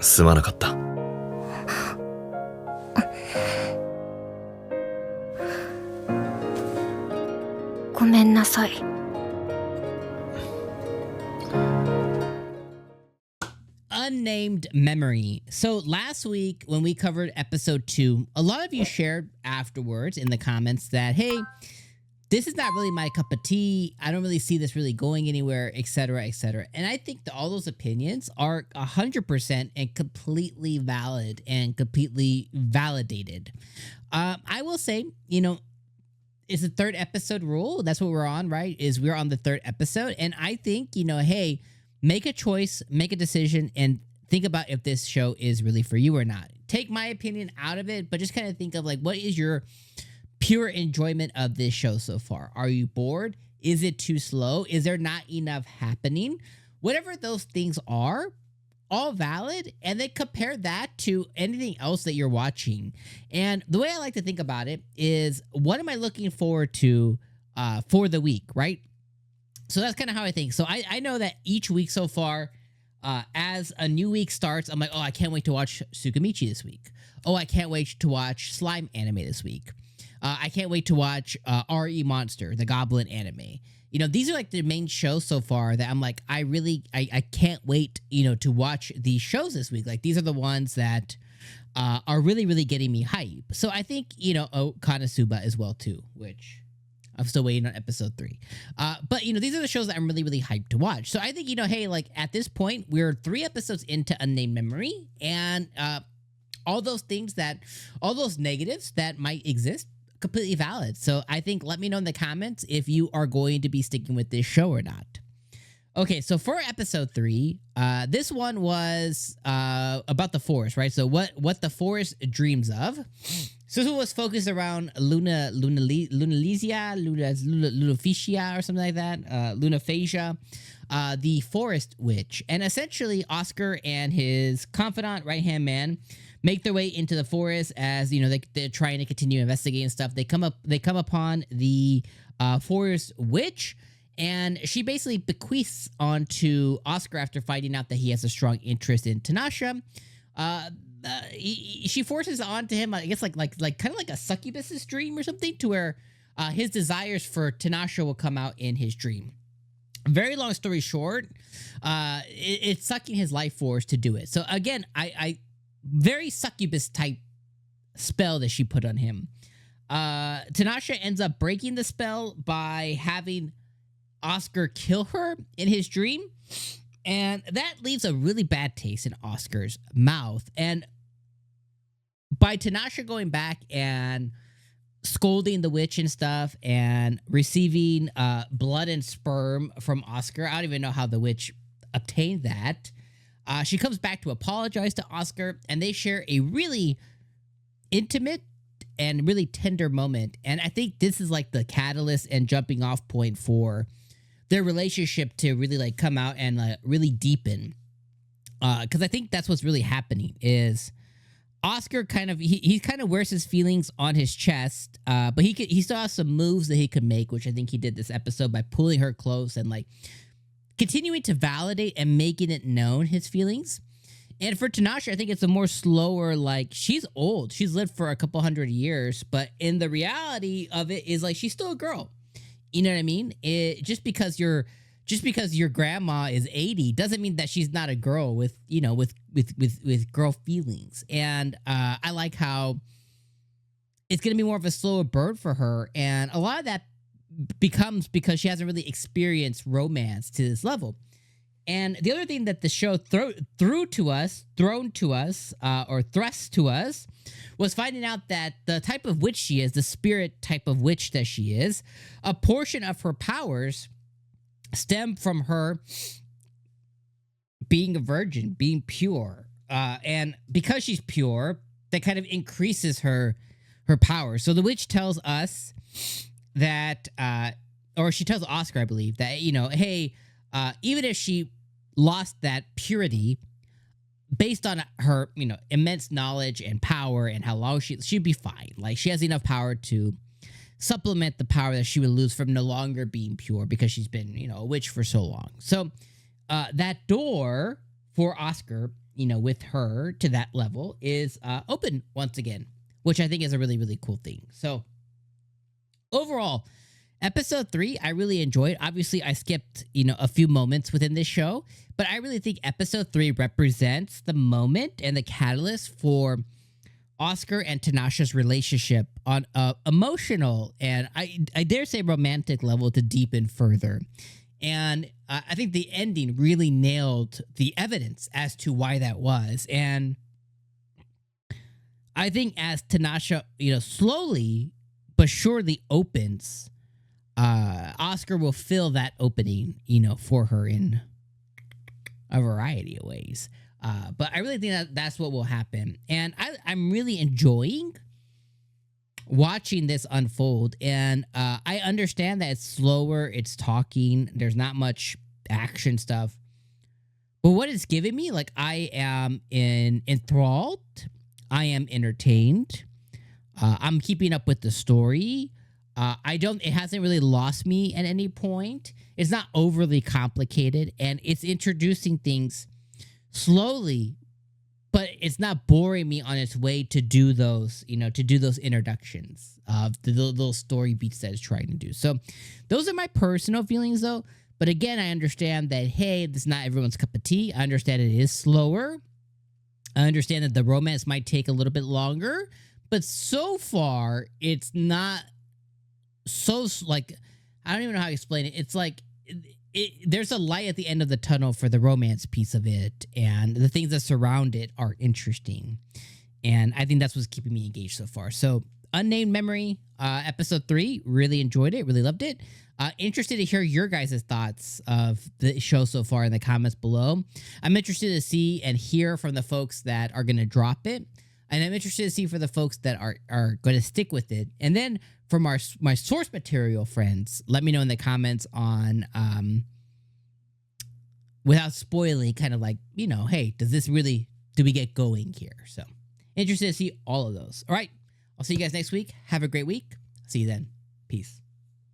すまなかった。ごめんなさい。Unnamed Memory. So last week when we covered episode 2, a lot of you shared afterwards in the comments that, hey, this is not really my cup of tea. I don't really see this really going anywhere, etc., etc. And I think that all those opinions are 100% and completely valid and completely validated. I will say, it's the third episode rule. That's what we're on, right? Is we're on the third episode. And I think, hey, make a choice, make a decision, and think about if this show is really for you or not. Take my opinion out of it, but just kind of think of what is your pure enjoyment of this show so far? Are you bored? Is it too slow? Is there not enough happening? Whatever those things are, all valid, and then compare that to anything else that you're watching. And the way I like to think about it is, what am I looking forward to for the week, right? So that's kind of how I think. So I know that each week so far, as a new week starts, I'm like, oh, I can't wait to watch 𝐒𝐮𝐩𝐸 this week. Oh, I can't wait to watch slime anime this week. I can't wait to watch RE Monster, the Goblin anime. These are the main shows so far that I'm like, I can't wait, to watch these shows this week. These are the ones that are really, really getting me hype. So I think, Konosuba as well too, which I'm still waiting on episode 3. But, these are the shows that I'm really, really hyped to watch. So I think, hey, at this point, we're 3 episodes into Unnamed Memory, and all those negatives that might exist, completely valid. So I think, let me know in the comments if you are going to be sticking with this show or not. Okay, so for episode 3, this one was about the forest, right? So what the forest dreams of. So this was focused around Lunaphasia, or something like that. Lunaphasia, the forest witch. And essentially, Oscar and his confidant, right-hand man, make their way into the forest as, they're trying to continue investigating stuff. They come upon the forest witch, and she basically bequeaths onto Oscar after finding out that he has a strong interest in Tanasha. She forces onto him, I guess, kind of like a succubus's dream or something, to where his desires for Tanasha will come out in his dream. Very long story short, it's sucking his life force to do it. So again, I very succubus type spell that she put on him. Tanasha ends up breaking the spell by having Oscar kill her in his dream, and that leaves a really bad taste in Oscar's mouth. And by Tanasha going back and scolding the witch and stuff and receiving blood and sperm from Oscar, I don't even know how the witch obtained that. She comes back to apologize to Oscar, and they share a really intimate and really tender moment. And I think this is the catalyst and jumping off point for their relationship to really come out and really deepen. Because I think that's what's really happening is Oscar he kind of wears his feelings on his chest, but he still has some moves that he could make, which I think he did this episode by pulling her close and continuing to validate and making it known his feelings. And for Tanasha, I think it's a more slower, she's old. She's lived for a couple 100 years, but in the reality of it is she's still a girl. You know what I mean? Just because your grandma is 80 doesn't mean that she's not a girl with girl feelings. And I like how it's going to be more of a slower burn for her. And a lot of that becomes because she hasn't really experienced romance to this level. And the other thing that the show thrown to us, or thrust to us, was finding out that the type of witch she is, the spirit type of witch that she is, a portion of her powers stem from her being a virgin, being pure. And because she's pure, that kind of increases her power. So the witch tells us that, or she tells Oscar, I believe, that, hey, even if she lost that purity, based on her, immense knowledge and power and how long she'd be fine. She has enough power to supplement the power that she would lose from no longer being pure because she's been, a witch for so long. So that door for Asuka, with her to that level is open once again, which I think is a really, really cool thing. So overall, episode 3, I really enjoyed. Obviously, I skipped, a few moments within this show, but I really think episode 3 represents the moment and the catalyst for Asuka and Tanasha's relationship on a emotional and I dare say romantic level to deepen further. And I think the ending really nailed the evidence as to why that was. And I think as Tanasha, slowly but surely opens, Asuka will fill that opening, for her in a variety of ways. But I really think that that's what will happen. And I'm really enjoying watching this unfold. And I understand that it's slower, it's talking, there's not much action stuff. But what it's giving me, like, I am enthralled, I am entertained, I'm keeping up with the story. It hasn't really lost me at any point. It's not overly complicated, and it's introducing things slowly, but it's not boring me on its way to do those, introductions of the little story beats that it's trying to do. So those are my personal feelings, though. But again, I understand that, hey, this is not everyone's cup of tea. I understand it is slower. I understand that the romance might take a little bit longer, but so far, it's not so, like, I don't even know how to explain it. It's like, there's a light at the end of the tunnel for the romance piece of it, and the things that surround it are interesting. And I think that's what's keeping me engaged so far. So, Unnamed Memory, episode 3, really enjoyed it, really loved it. Interested to hear your guys' thoughts of the show so far in the comments below. I'm interested to see and hear from the folks that are going to drop it. And I'm interested to see for the folks that are going to stick with it. And then from my source material friends, let me know in the comments on, without spoiling, kind of like, hey, do we get going here? So interested to see all of those. All right. I'll see you guys next week. Have a great week. See you then. Peace.